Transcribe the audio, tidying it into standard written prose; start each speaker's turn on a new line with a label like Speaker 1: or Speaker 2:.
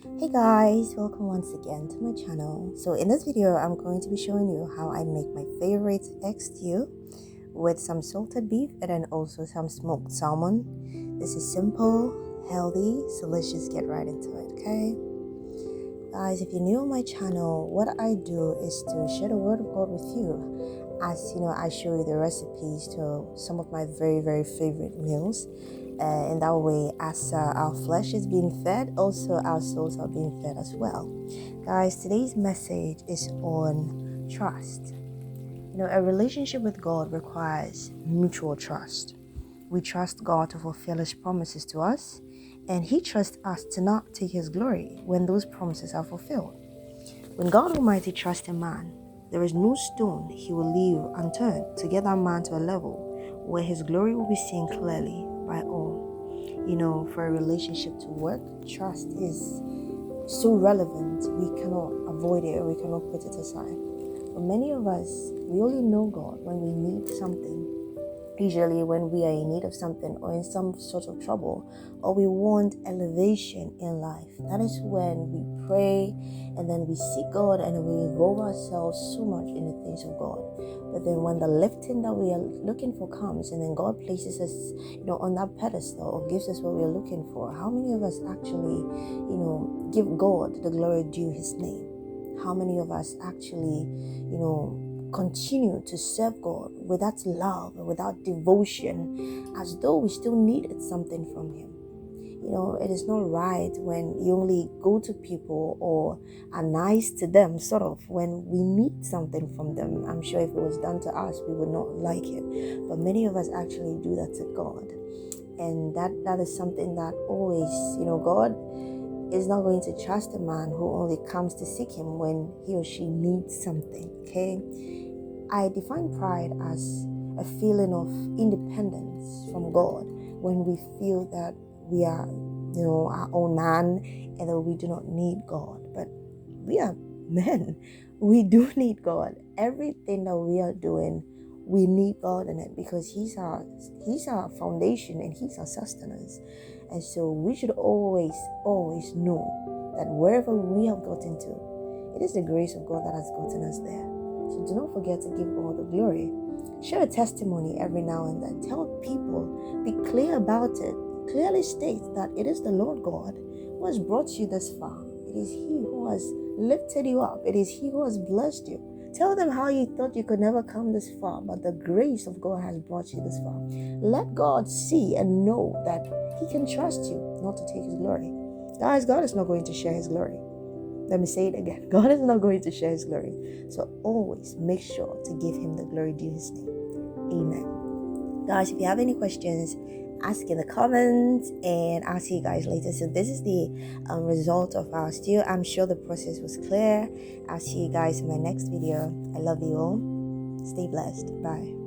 Speaker 1: Hey guys, welcome once again to my channel. So in this video I'm going to be showing you how I make my favorite egg stew with some salted beef and then also some smoked salmon. This is simple, healthy, so let's just get right into it. Okay guys, if you're new on my channel, what I do is to share the word of God with you. As you know, I show you the recipes to some of my very favorite meals. In that way, as our flesh is being fed, also our souls are being fed as well. Guys, today's message is on trust. A relationship with God requires mutual trust. We trust God to fulfill His promises to us, and He trusts us to not take His glory when those promises are fulfilled. When God Almighty trusts a man, there is no stone He will leave unturned to get that man to a level where His glory will be seen clearly by all. For a relationship to work, trust is so relevant. We cannot avoid it, or we cannot put it aside. For many of us, we only know God when we need something. Usually when we are in need of something or in some sort of trouble, or we want elevation in life. That is when we pray and then we seek God and we involve ourselves so much in the things of God. But then when the lifting that we are looking for comes, and then God places us, on that pedestal or gives us what we are looking for, how many of us actually, give God the glory due His name? How many of us actually, continue to serve God without love and without devotion, as though we still needed something from Him? It is not right when you only go to people or are nice to them, sort of, when we need something from them. I'm sure if it was done to us, we would not like it. But many of us actually do that to God. And that is something that always, God is not going to trust a man who only comes to seek Him when he or she needs something. Okay, I define pride as a feeling of independence from God when we feel that we are, our own man and that we do not need God. But we are men. We do need God. Everything that we are doing, we need God in it, because He's our foundation and He's our sustenance. And so we should always know that wherever we have gotten to, it is the grace of God that has gotten us there. So do not forget to give God the glory. Share a testimony every now and then. Tell people, be clear about it. Clearly state that it is the Lord God who has brought you this far. It is He who has lifted you up. It is He who has blessed you. Tell them how you thought you could never come this far, but the grace of God has brought you this far. Let God see and know that He can trust you not to take His glory. Guys, God is not going to share His glory. Let me say it again. God is not going to share His glory. So always make sure to give Him the glory due His name. Amen. Guys, if you have any questions, ask in the comments, and I'll see you guys later. So this is the result of our stew. I'm sure the process was clear. I'll see you guys in my next video. I love you all. Stay blessed. Bye.